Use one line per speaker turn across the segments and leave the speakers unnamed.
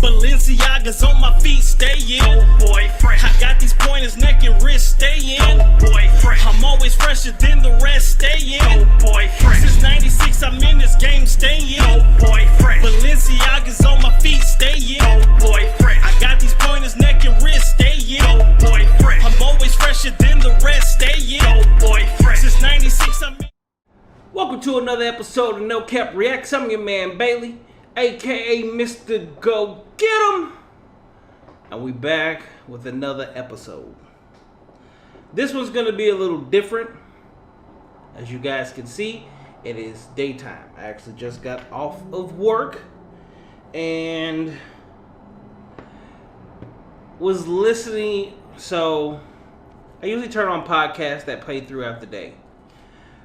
Balenciaga's on my feet, stay in. Oh boy, fresh. I got these pointers, neck and wrist, stay in. Oh boy, fresh. I'm always fresher than the rest, stay in. Oh boy, fresh. Since 96, I'm in this game, stay in. Oh boy, fresh. Balenciaga's on my feet, stay in. Oh boy, fresh. I got these pointers, neck and wrist, stay in. Oh boy, fresh. I'm always fresher than the rest, stay in. Oh boy, fresh. Since 96, I'm in. Welcome to another episode of No Cap Reacts. I'm your man Bailey, aka Mr. Go Get 'em, and we back with another episode. This one's gonna be a little different. As you guys can see, it is daytime. I actually just got off of work and was listening. So I usually turn on podcasts that play throughout the day.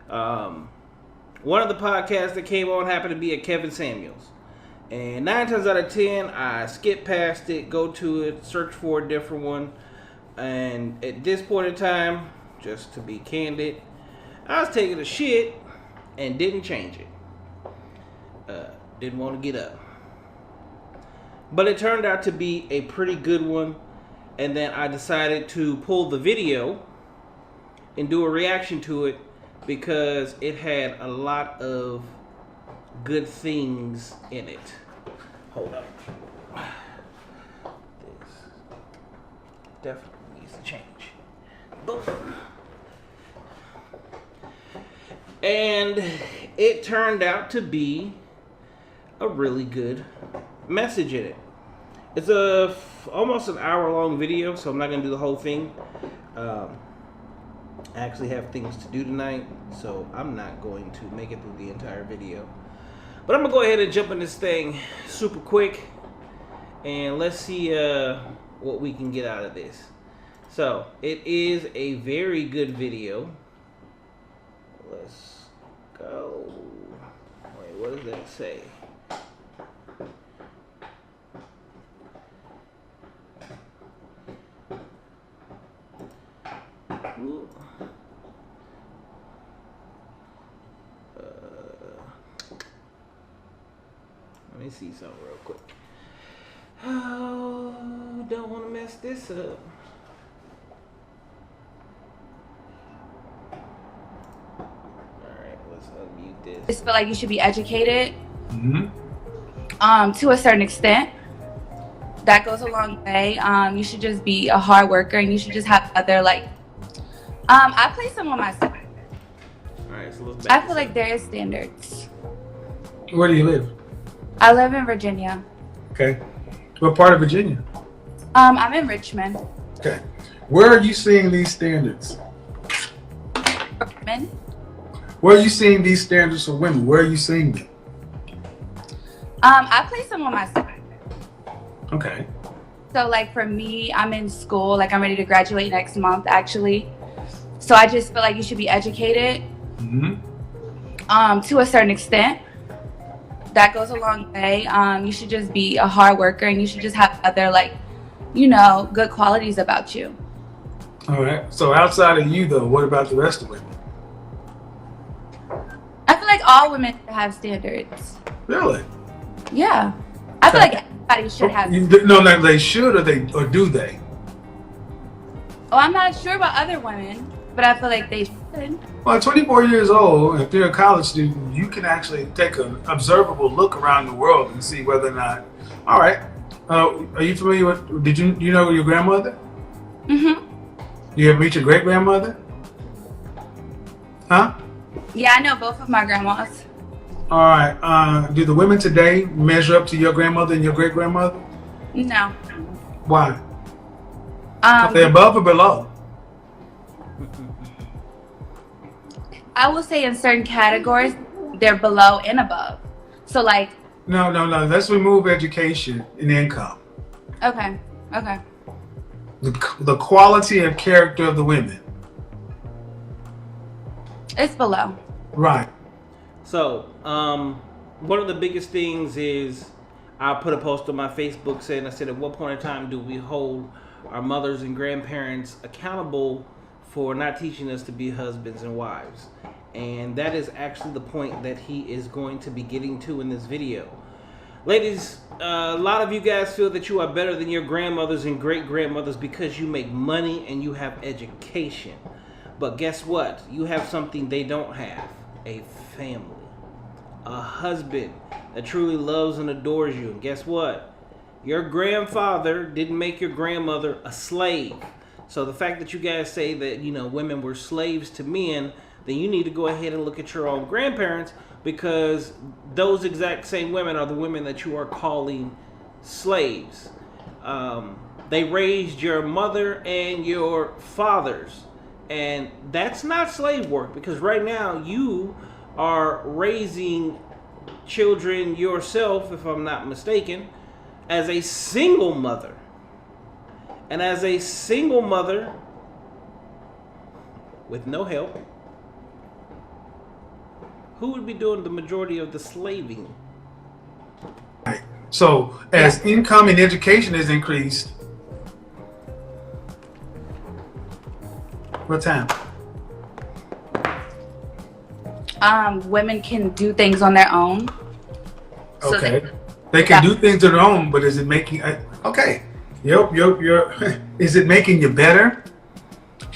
One of the podcasts that came on happened to be a Kevin Samuels. And 9 times out of 10, I skip past it, go to it, search for a different one. And at this point in time, just to be candid, I was taking a shit and didn't change it. Didn't want to get up. But it turned out to be a pretty good one. And then I decided to pull the video and do a reaction to it because it had a lot of good things in it. Hold up. This definitely needs to change. Boom. And it turned out to be a really good message in it. It's almost an hour-long video, so I'm not going to do the whole thing. I actually have things to do tonight, so I'm not going to make it through the entire video. But I'm going to go ahead and jump in this thing super quick, and let's see what we can get out of this. So, it is a very good video. Let's go. Wait, what does that say? Ooh. Let me see something real quick. Oh, don't want to mess this up. Alright, let's unmute this.
I just feel like you should be educated to a certain extent. That goes a long way. You should just be a hard worker, and you should just have other, like, I play some on myself.
Alright, so let's
I feel like there is standards.
Where do you live?
I live in Virginia.
Okay. What part of Virginia?
I'm in Richmond.
Okay. Where are you seeing these standards?
Men.
Where are you seeing these standards for women? Where are you seeing them?
I play some on myself.
Okay.
So, like, for me, I'm in school. Like, I'm ready to graduate next month, actually. So I just feel like you should be educated to a certain extent. That goes a long way. You should just be a hard worker, and you should just have other, like, you know, good qualities about you.
All right. So outside of you, though, what about the rest of women?
I feel like all women should have standards.
Really?
Yeah. I feel like everybody should have.
No, they should, or do they?
Oh, I'm not sure about other women, but I feel like they should.
Well, at 24 years old, if you're a college student, you can actually take an observable look around the world and see whether or not. All right. Are you familiar with? Did you know your grandmother?
Mm-hmm.
You ever meet your great grandmother? Huh?
Yeah, I know both of my grandmas.
All right. Do the women today measure up to your grandmother and your great grandmother?
No.
Why? Are they above or below?
I will say in certain categories, they're below and above. So, like...
No. Let's remove education and income.
Okay.
The quality of character of the women.
It's below.
Right.
So, one of the biggest things is I put a post on my Facebook saying, I said, at what point in time do we hold our mothers and grandparents accountable for not teaching us to be husbands and wives? And that is actually the point that he is going to be getting to in this video.
Ladies, a lot of you guys feel that you are better than your grandmothers and great-grandmothers because you make money and you have education. But guess what? You have something they don't have. A family. A husband that truly loves and adores you. And guess what? Your grandfather didn't make your grandmother a slave. So the fact that you guys say that, you know, women were slaves to men, then you need to go ahead and look at your own grandparents, because those exact same women are the women that you are calling slaves. They raised your mother and your fathers. And that's not slave work, because right now you are raising children yourself, if I'm not mistaken, as a single mother. And as a single mother with no help, who would be doing the majority of the slaving?
So as income and education is increased, what time?
Women can do things on their own. So
Okay. They can do things on their own, but is it making okay. Is it making you better?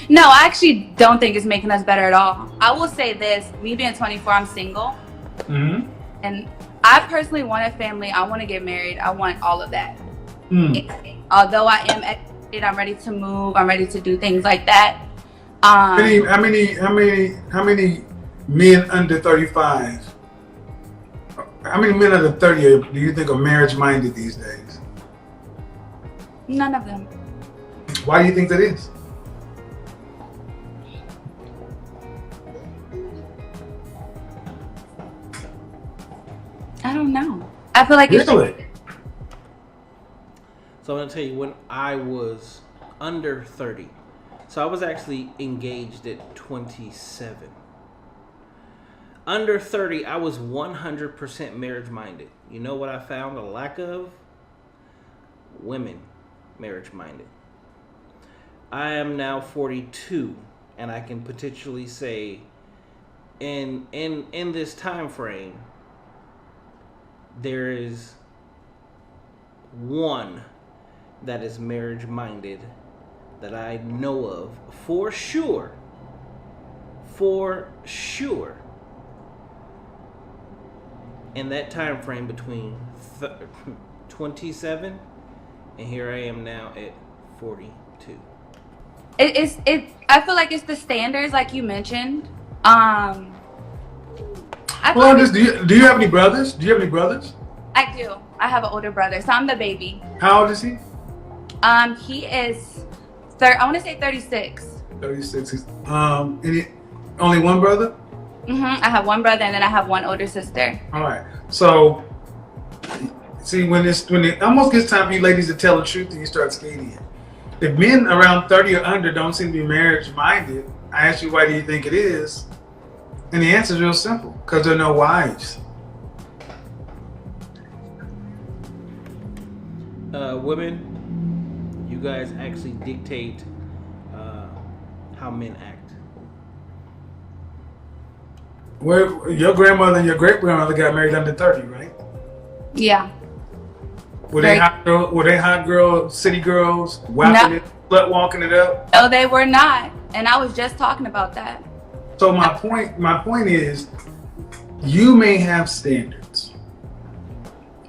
No, I actually don't think it's making us better at all. I will say this, me being 24, I'm single.
Mm-hmm.
And I personally want a family. I want to get married. I want all of that. Although I am educated, I'm ready to move. I'm ready to do things like that.
How many men under 35? How many men under 30 do you think are marriage minded these days?
None of them.
Why do you think that is?
I don't know. I feel like it's
Really?
So I'm going to tell you, when I was under 30, so I was actually engaged at 27. Under 30, I was 100% marriage minded. You know what I found a lack of? Women marriage minded. I am now 42, and I can potentially say in this time frame, there is one that is marriage minded that I know of for sure. For sure. In that time frame between 27 and here I am now at 42.
I feel like it's the standards, like you mentioned.
Do you have any brothers? Do you have any brothers?
I do. I have an older brother, so I'm the baby.
How old is he?
He is, I want to say 36.
36. Only one brother?
I have one brother, and then I have one older sister.
All right. So, see, when it almost gets time for you ladies to tell the truth, and you start skating. If men around 30 or under don't seem to be marriage minded, I ask you, why do you think it is? And the answer is real simple: because there are no wives.
Women, you guys actually dictate how men act.
Where your grandmother and your great grandmother got married under 30, right?
Yeah.
Were they hot girl, city girls, whapping it, slut walking it up?
No, they were not. And I was just talking about that.
So my point is, you may have standards,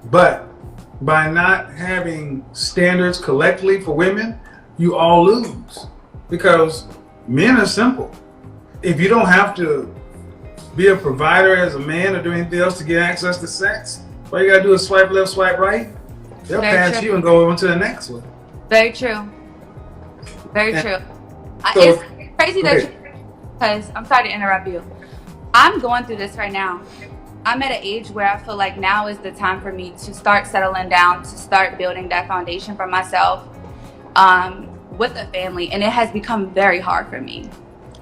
but by not having standards collectively for women, you all lose. Because men are simple. If you don't have to be a provider as a man or do anything else to get access to sex, all you gotta do is swipe left, swipe right. They'll pass you and go on to the next one.
Very true. Very true.
So,
it's crazy that because I'm sorry to interrupt you. I'm going through this right now. I'm at an age where I feel like now is the time for me to start settling down, to start building that foundation for myself with a family. And it has become very hard for me.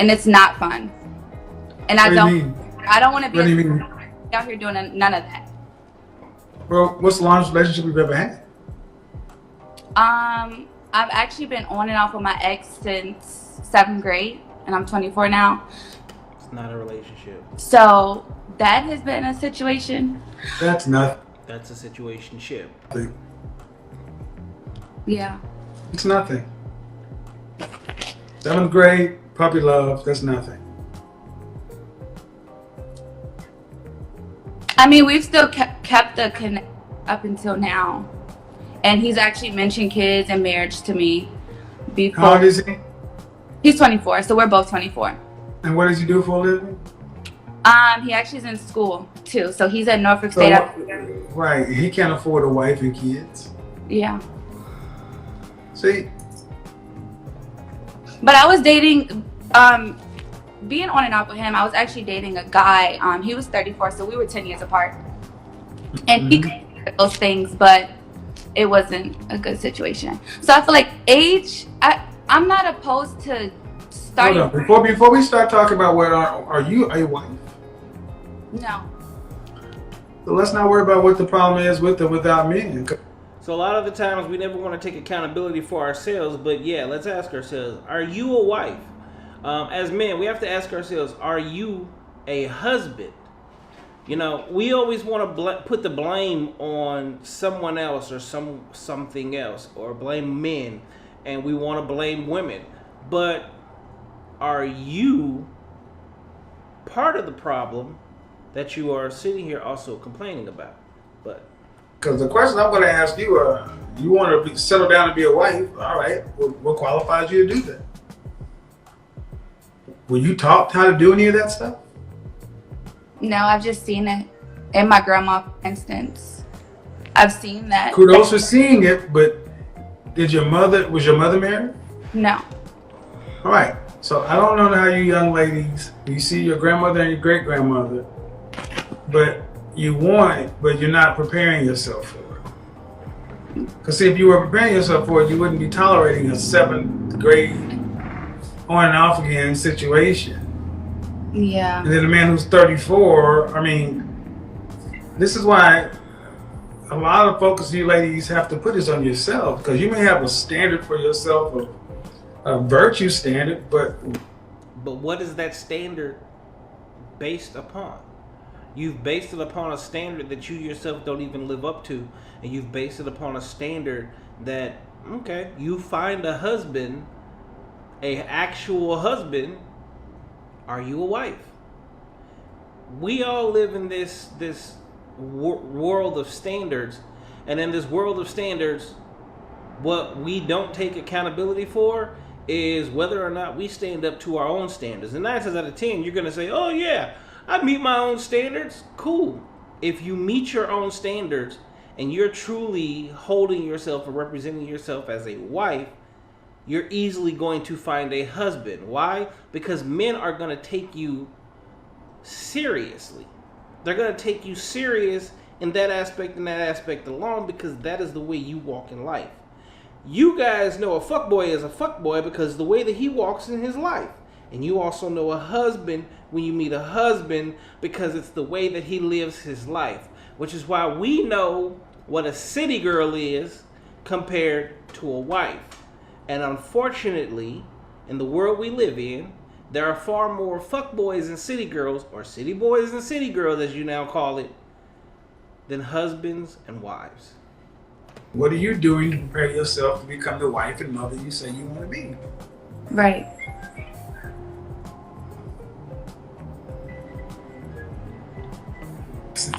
And it's not fun. And I don't want to be out here doing none of that.
Well, what's the longest relationship you've ever had?
I've actually been on and off with my ex since 7th grade, and I'm 24 now.
It's not a relationship.
So that has been a situation.
That's nothing.
That's a situationship.
Yeah.
It's nothing. 7th grade, puppy love, that's nothing.
I mean, we've still kept the connect up until now. And he's actually mentioned kids and marriage to me before.
How old is he?
He's 24, so we're both 24.
And what does he do for a living?
He actually is in school too, so he's at Norfolk State.
Right, he can't afford a wife and kids.
Yeah.
See?
But I was dating, being on and off with him, I was actually dating a guy. He was 34, so we were 10 years apart. And he could do those things, but it wasn't a good situation. So I feel like age, I'm not opposed to starting.
Hold on. Before we start talking about what are you a wife?
No.
So let's not worry about what the problem is with or without men.
So a lot of the times we never want to take accountability for ourselves, but yeah, let's ask ourselves, are you a wife? As men, we have to ask ourselves, are you a husband? You know, we always want to put the blame on someone else or something else, or blame men, and we want to blame women. But are you part of the problem that you are sitting here also complaining about? But
because the question I'm going to ask you, you want to settle down and be a wife? All right, what qualifies you to do that? Were you taught how to do any of that stuff?
No, I've just seen it in my grandma, for instance. I've seen that.
Kudos for seeing it, but was your mother married?
No.
All right, so I don't know how you young ladies, you see your grandmother and your great grandmother, but you want it, but you're not preparing yourself for it. Because see, if you were preparing yourself for it, you wouldn't be tolerating a 7th grade on and off again situation.
Yeah.
And then a man who's 34, I mean, this is why a lot of focus you ladies have to put this on yourself, because you may have a standard for yourself, a virtue standard, but
what is that standard based upon? You've based it upon a standard that you yourself don't even live up to, and you've based it upon a standard that, okay, you find a husband, a actual husband. Are you a wife? We all live in this world of standards, and in this world of standards, what we don't take accountability for is whether or not we stand up to our own standards. And 9 times out of 10, you're going to say, oh yeah, I meet my own standards. Cool. If you meet your own standards and you're truly holding yourself and representing yourself as a wife, you're easily going to find a husband. Why? Because men are going to take you seriously. They're going to take you serious in that aspect and that aspect alone, because that is the way you walk in life. You guys know a fuckboy is a fuckboy because the way that he walks in his life. And you also know a husband when you meet a husband because it's the way that he lives his life. Which is why we know what a city girl is compared to a wife. And unfortunately, in the world we live in, there are far more fuckboys and city girls, or city boys and city girls as you now call it, than husbands and wives.
what are you doing to prepare yourself to become the wife and mother you say you want to be?
Right.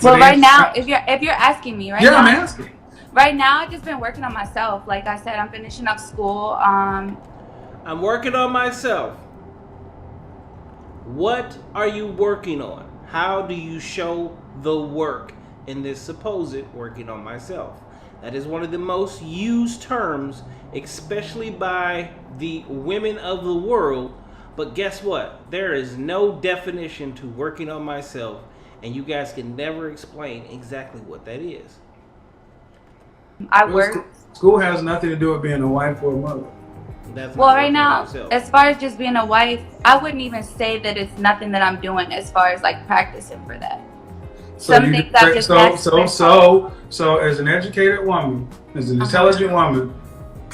Well, right now, if you're asking me, right now,
I'm asking.
Right now, I've just been working on myself. Like I said, I'm finishing up school.
I'm working on myself. What are you working on? How do you show the work in this supposed working on myself? That is one of the most used terms, especially by the women of the world. But guess what? There is no definition to working on myself, and you guys can never explain exactly what that is.
I work.
School has nothing to do with being a wife or a mother.
That's
Well,
not
right
working
now,
on myself.
as far as just being a wife, I wouldn't even say that it's nothing that I'm doing as far as like practicing for that. Some things I've just
So as an educated woman, as an intelligent woman,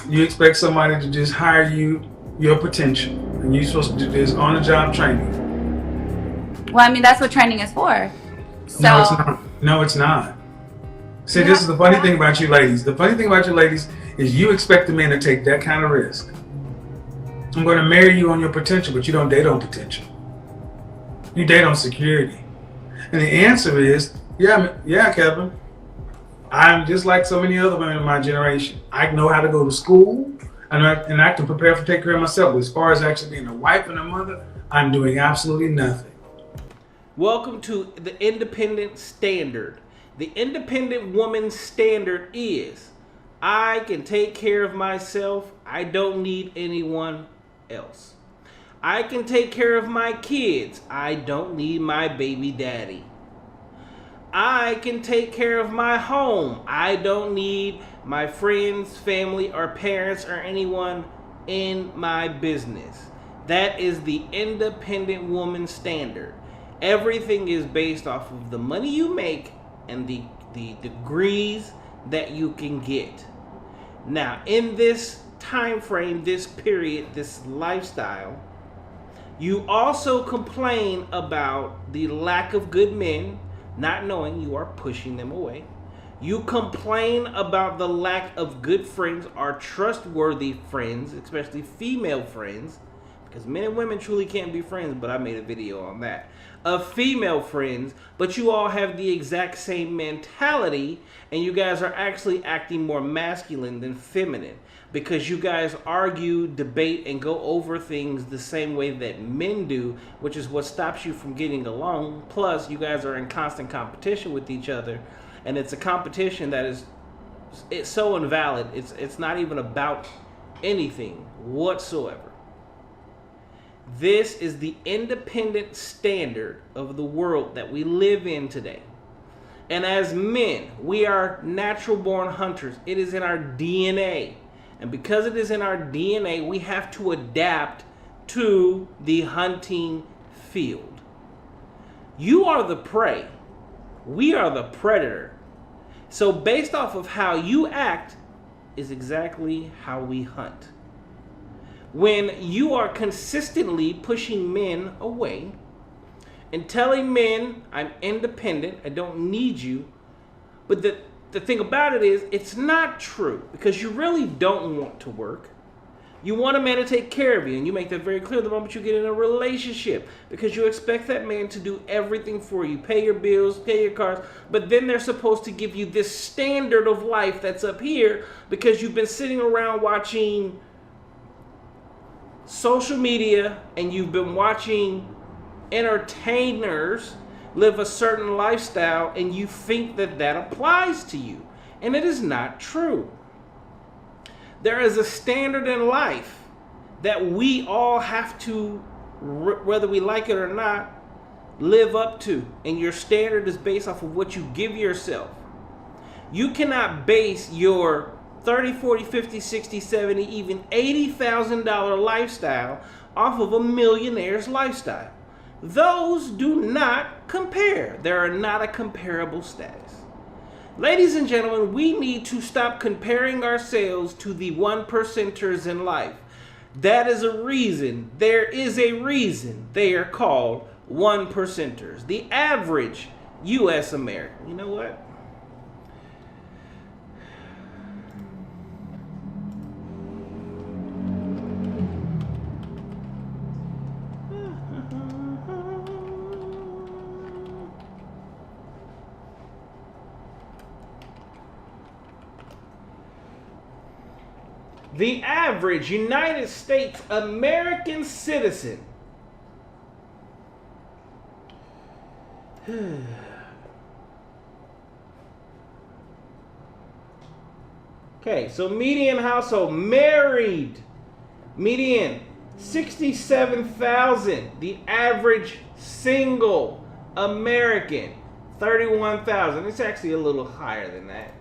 you expect somebody to just hire you your potential, and you're supposed to do this on-the-job training.
Well, I mean, that's what training is for. So,
No, it's not. No, it's not. See, this is the funny thing about you ladies. The funny thing about you ladies is you expect the man to take that kind of risk. I'm going to marry you on your potential, but you don't date on potential. You date on security. And the answer is, yeah, Kevin. I'm just like so many other women in my generation. I know how to go to school, and I can prepare to take care of myself. But as far as actually being a wife and a mother, I'm doing absolutely nothing.
Welcome to the independent standard. The independent woman's standard is, I can take care of myself. I don't need anyone else. I can take care of my kids. I don't need my baby daddy. I can take care of my home. I don't need my friends, family, or parents, or anyone in my business. That is the independent woman standard. Everything is based off of the money you make and the degrees that you can get. Now, in this time frame, this period, this lifestyle, you also complain about the lack of good men, not knowing you are pushing them away. You complain about the lack of good friends or trustworthy friends, especially female friends, because men and women truly can't be friends, but I made a video on that, of female friends, but you all have the exact same mentality, and you guys are actually acting more masculine than feminine, because you guys argue, debate, and go over things the same way that men do, which is what stops you from getting along. Plus, you guys are in constant competition with each other, and it's a competition that it's so invalid. It's not even about anything whatsoever. This is the independent standard of the world that we live in today. And as men, we are natural born hunters. It is in our DNA. And because it is in our DNA, we have to adapt to the hunting field. You are the prey. We are the predator. So based off of how you act is exactly how we hunt. When you are consistently pushing men away and telling men, I'm independent, I don't need you, but the thing about it is, it's not true, because you really don't want to work. You want a man to take care of you, and you make that very clear the moment you get in a relationship, because you expect that man to do everything for you, pay your bills, pay your cars, but then they're supposed to give you this standard of life that's up here, because you've been sitting around watching social media, and you've been watching entertainers live a certain lifestyle, and you think that that applies to you. And it is not true. There is a standard in life that we all have to, whether we like it or not, live up to. And your standard is based off of what you give yourself. You cannot base your 30, 40, 50, 60, 70, even $80,000 lifestyle off of a millionaire's lifestyle. Those do not compare. They are not a comparable status. Ladies and gentlemen, we need to stop comparing ourselves to the 1%ers in life. That is a reason. There is a reason they are called 1%ers. The average U.S. American. You know what? The average United States American citizen okay, so median household, married, median $67,000. The average single American, $31,000. It's actually a little higher than that.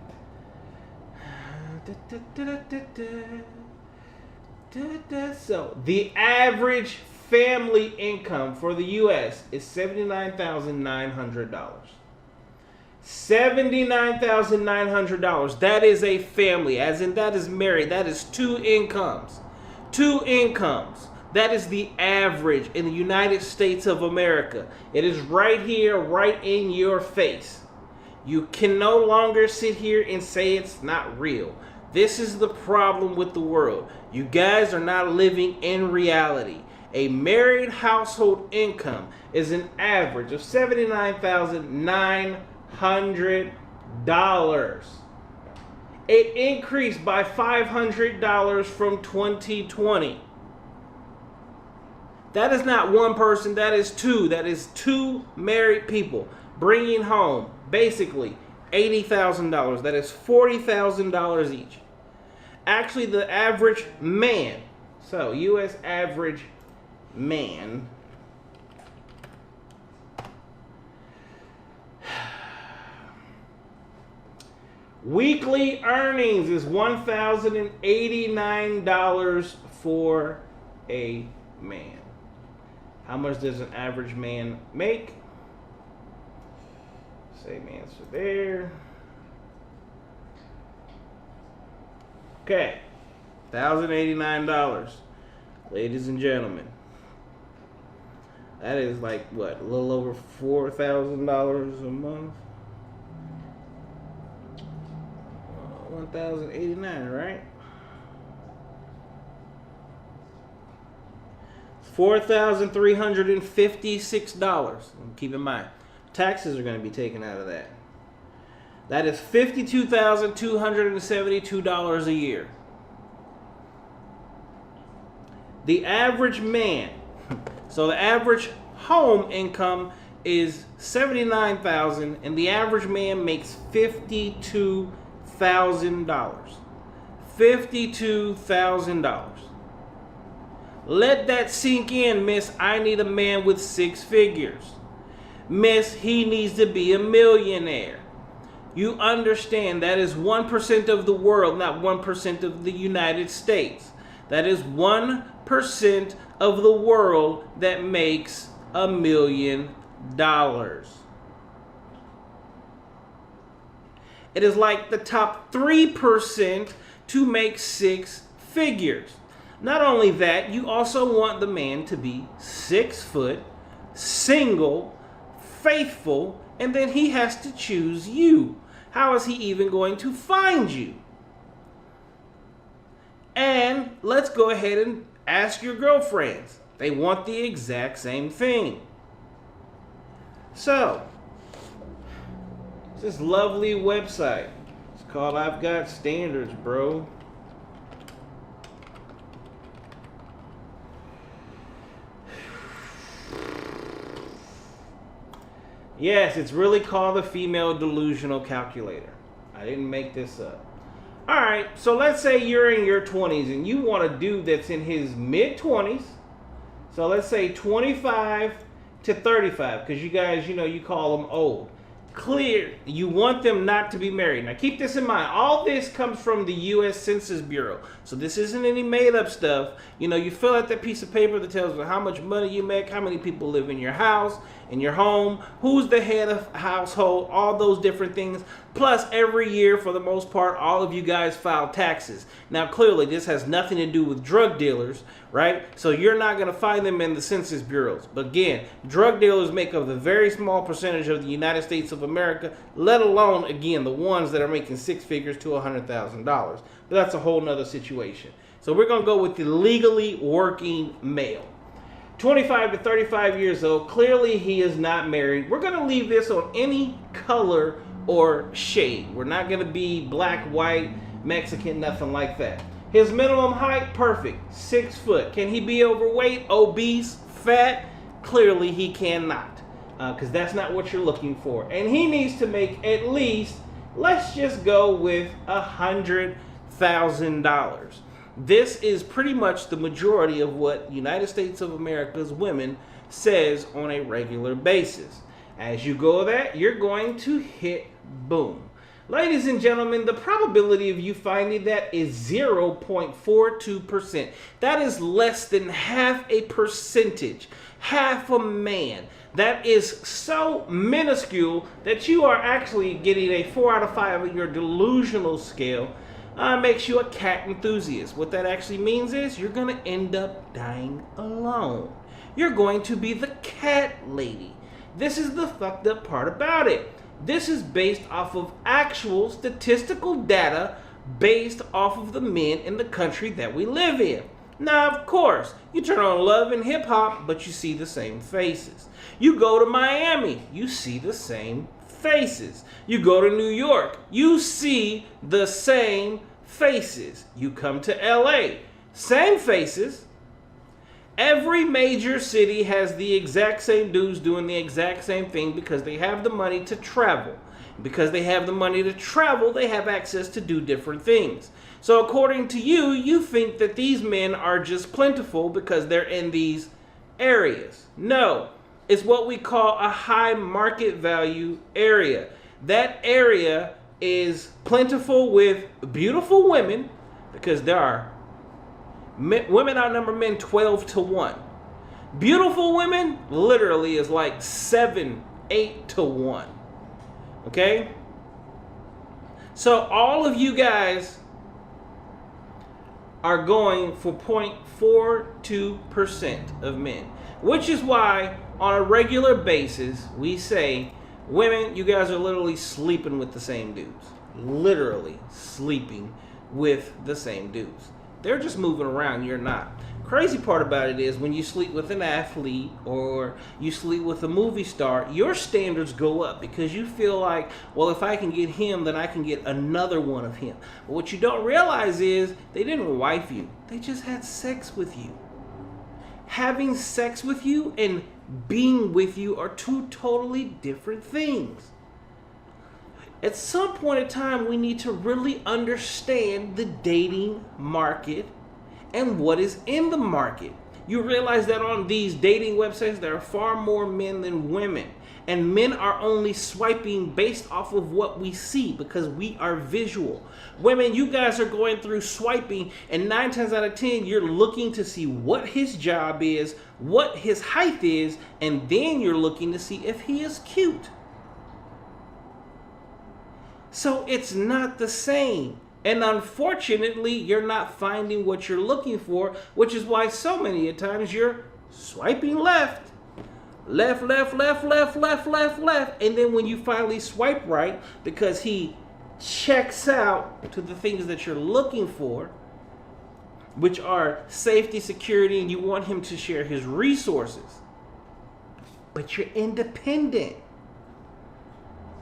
So the average family income for the U.S. is $79,900. $79,900. That is a family, as in that is married. That is two incomes. Two incomes. That is the average in the United States of America. It is right here, right in your face. You can no longer sit here and say it's not real. This is the problem with the world. You guys are not living in reality. A married household income is an average of $79,900. It increased by $500 from 2020. That is not one person, that is two. That is two married people bringing home basically $80,000. That is $40,000 each. Actually, the average man, so U.S. average man, weekly earnings is $1,089 for a man. How much does an average man make? Same answer there. Okay, $1,089, ladies and gentlemen. That is like what, a little over $4,000 a month. 1,089, right? $4,356. Keep in mind, taxes are going to be taken out of that. That is $52,272 a year. The average man, so the average home income is $79,000, and the average man makes $52,000. $52,000. Let that sink in, miss. I need a man with six figures. Miss, he needs to be a millionaire. You understand that is 1% of the world, not 1% of the United States. That is 1% of the world that makes $1 million. It is like the top 3% to make six figures. Not only that, you also want the man to be 6 foot, single, faithful, and then he has to choose you. How is he even going to find you? And let's go ahead and ask your girlfriends. They want the exact same thing. So, this lovely website. It's called I've Got Standards, bro. Yes, it's really called the Female Delusional Calculator. I didn't make this up. Alright, so let's say you're in your 20s and you want a dude that's in his mid-20s. So let's say 25 to 35, because you guys, you know, you call them old. Clear, you want them not to be married. Now keep this in mind. All this comes from the U.S. Census Bureau. So this isn't any made up stuff. You know, you fill out that piece of paper that tells you how much money you make, how many people live in your house, in your home, who's the head of household, all those different things. Plus every year, for the most part, all of you guys file taxes. Now clearly this has nothing to do with drug dealers, right? So you're not going to find them in the Census Bureaus. But again, drug dealers make up a very small percentage of the United States of America, let alone, again, the ones that are making six figures to $100,000. But that's a whole nother situation. So we're going to go with the legally working male. 25 to 35 years old. Clearly he is not married. We're going to leave this on any color or shade. We're not going to be black, white, Mexican, nothing like that. His minimum height, perfect, 6 foot. Can he be overweight, obese, fat? Clearly he cannot, because that's not what you're looking for. And he needs to make at least, let's just go with $100,000. This is pretty much the majority of what United States of America's women says on a regular basis. As you go that, you're going to hit boom. Ladies and gentlemen, the probability of you finding that is 0.42%. That is less than half a percentage, half a man. That is so minuscule that you are actually getting a 4 out of 5 on your delusional scale. Makes you a cat enthusiast. What that actually means is you're going to end up dying alone. You're going to be the cat lady. This is the fucked up part about it. This is based off of actual statistical data based off of the men in the country that we live in. Now, of course, you turn on Love and Hip Hop, but you see the same faces. You go to Miami, you see the same faces. You go to New York, you see the same faces. You come to LA, same faces. Every major city has the exact same dudes doing the exact same thing because they have the money to travel. Because they have the money to travel, they have access to do different things. So according to you, you think that these men are just plentiful because they're in these areas. No, it's what we call a high market value area. That area is plentiful with beautiful women because there are women outnumber men 12 to 1. Beautiful women literally is like 7, 8 to 1. Okay? So all of you guys are going for 0.42% of men, which is why on a regular basis we say, women, you guys are literally sleeping with the same dudes. Literally sleeping with the same dudes. They're just moving around, you're not. Crazy part about it is when you sleep with an athlete or you sleep with a movie star, your standards go up because you feel like, well, if I can get him, then I can get another one of him. But what you don't realize is they didn't wife you. They just had sex with you. Having sex with you and being with you are two totally different things. At some point in time, we need to really understand the dating market and what is in the market. You realize that on these dating websites, there are far more men than women. And men are only swiping based off of what we see because we are visual. Women, you guys are going through swiping, and 9 times out of 10, you're looking to see what his job is, what his height is, and then you're looking to see if he is cute. So it's not the same. And unfortunately, you're not finding what you're looking for, which is why so many times you're swiping left. Left, left, left, left, left, left, left. And then when you finally swipe right, because he checks out to the things that you're looking for, which are safety, security, and you want him to share his resources. But you're independent.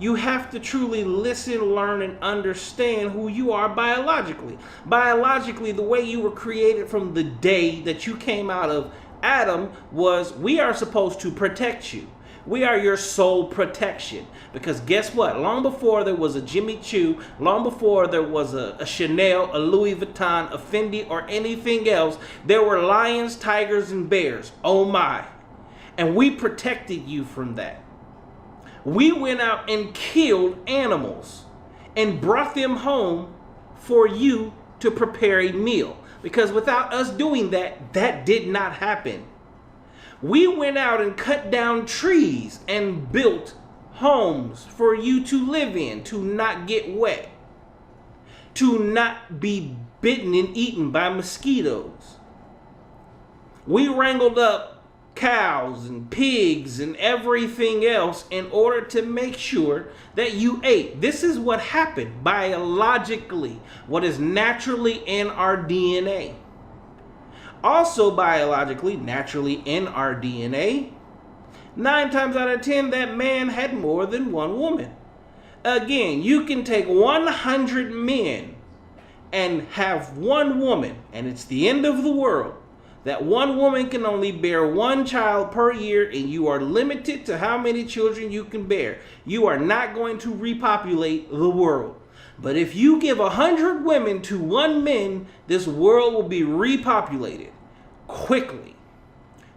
You have to truly listen, learn, and understand who you are biologically. Biologically, the way you were created from the day that you came out of Adam was, we are supposed to protect you. We are your sole protection. Because guess what? Long before there was a Jimmy Choo, long before there was a Chanel, a Louis Vuitton, a Fendi, or anything else, there were lions, tigers, and bears. Oh my. And we protected you from that. We went out and killed animals and brought them home for you to prepare a meal. Because without us doing that, that did not happen. We went out and cut down trees and built homes for you to live in, to not get wet, to not be bitten and eaten by mosquitoes. We wrangled up cows and pigs and everything else in order to make sure that you ate. This is what happened biologically, what is naturally in our DNA. Also biologically, naturally in our DNA, 9 times out of 10, that man had more than one woman. Again, you can take 100 men and have one woman, and it's the end of the world. That one woman can only bear one child per year, and you are limited to how many children you can bear. You are not going to repopulate the world. But if you give 100 women to one man, this world will be repopulated quickly.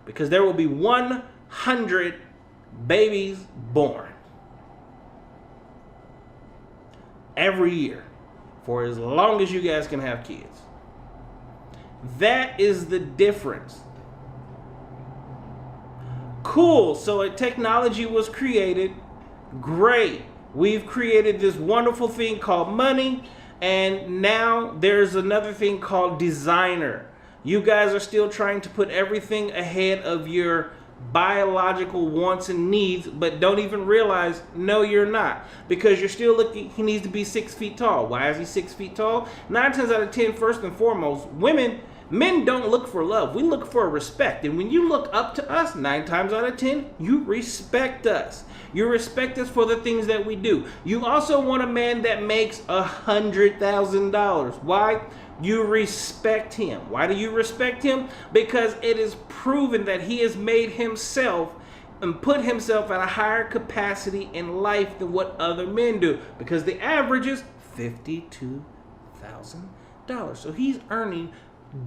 Because there will be 100 babies born every year for as long as you guys can have kids. That is the difference. Cool. So a technology was created. Great. We've created this wonderful thing called money. And now there's another thing called designer. You guys are still trying to put everything ahead of your biological wants and needs, but don't even realize, no, you're not. Because you're still looking, he needs to be 6 feet tall. Why is he 6 feet tall? 9 times out of 10, first and foremost, men don't look for love. We look for respect. And when you look up to us, 9 times out of 10, you respect us. You respect us for the things that we do. You also want a man that makes $100,000. Why? You respect him. Why do you respect him? Because it is proven that he has made himself and put himself at a higher capacity in life than what other men do. Because the average is $52,000. So he's earning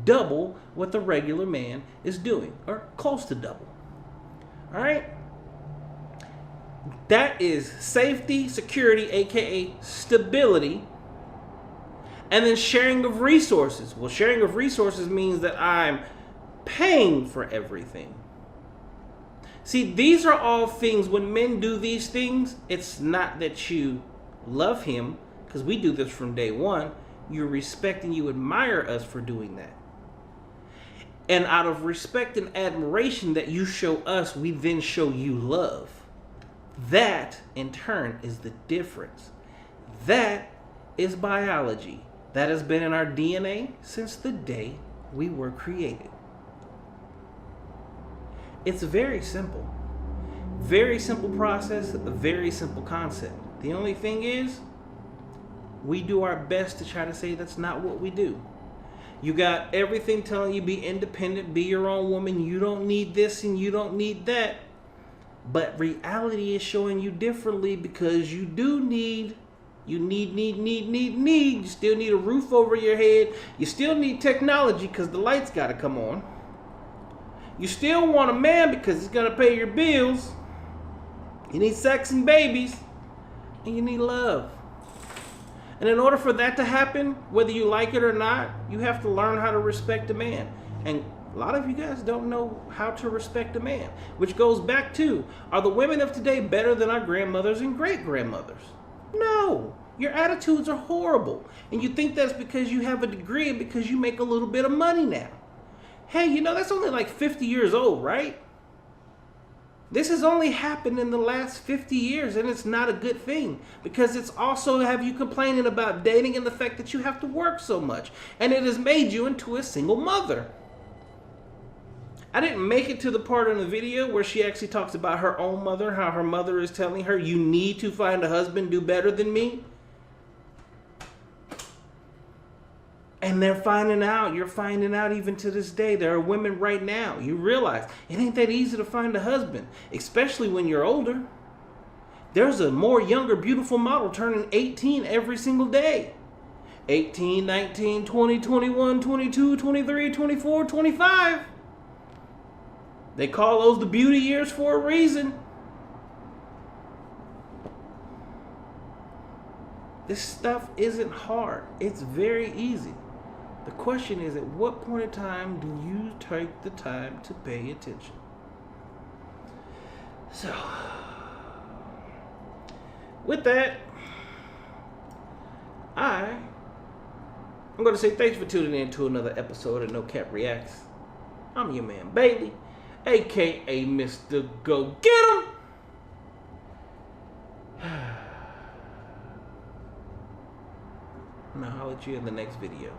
double what the regular man is doing, or close to double. All right? That is safety, security, aka stability, and then sharing of resources. Well, sharing of resources means that I'm paying for everything. See, these are all things, when men do these things, it's not that you love him, because we do this from day one. You respect and you admire us for doing that. And out of respect and admiration that you show us, we then show you love. That, in turn, is the difference. That is biology. That has been in our DNA since the day we were created. It's very simple. Very simple process, a very simple concept. The only thing is, we do our best to try to say that's not what we do. You got everything telling you be independent, be your own woman, you don't need this and you don't need that. But reality is showing you differently, because you do need, you still need a roof over your head. You still need technology because the lights got to come on. You still want a man because he's going to pay your bills. You need sex and babies. And you need love. And in order for that to happen, whether you like it or not, you have to learn how to respect a man. And a lot of you guys don't know how to respect a man, which goes back to, are the women of today better than our grandmothers and great-grandmothers? No. Your attitudes are horrible. And you think that's because you have a degree and because you make a little bit of money now. Hey, you know, that's only like 50 years old, right? This has only happened in the last 50 years, and it's not a good thing, because it's also have you complaining about dating and the fact that you have to work so much, and it has made you into a single mother. I didn't make it to the part in the video where she actually talks about her own mother, how her mother is telling her, you need to find a husband, do better than me. And they're finding out, you're finding out even to this day, there are women right now, you realize it ain't that easy to find a husband, especially when you're older. There's a more younger, beautiful model turning 18 every single day. 18, 19, 20, 21, 22, 23, 24, 25. They call those the beauty years for a reason. This stuff isn't hard. It's very easy. The question is, at what point in time do you take the time to pay attention? So, with that, I'm going to say thanks for tuning in to another episode of No Cap Reacts. I'm your man, Bailey, a.k.a. Mr. Go Get 'Em. And I'll holler at you in the next video.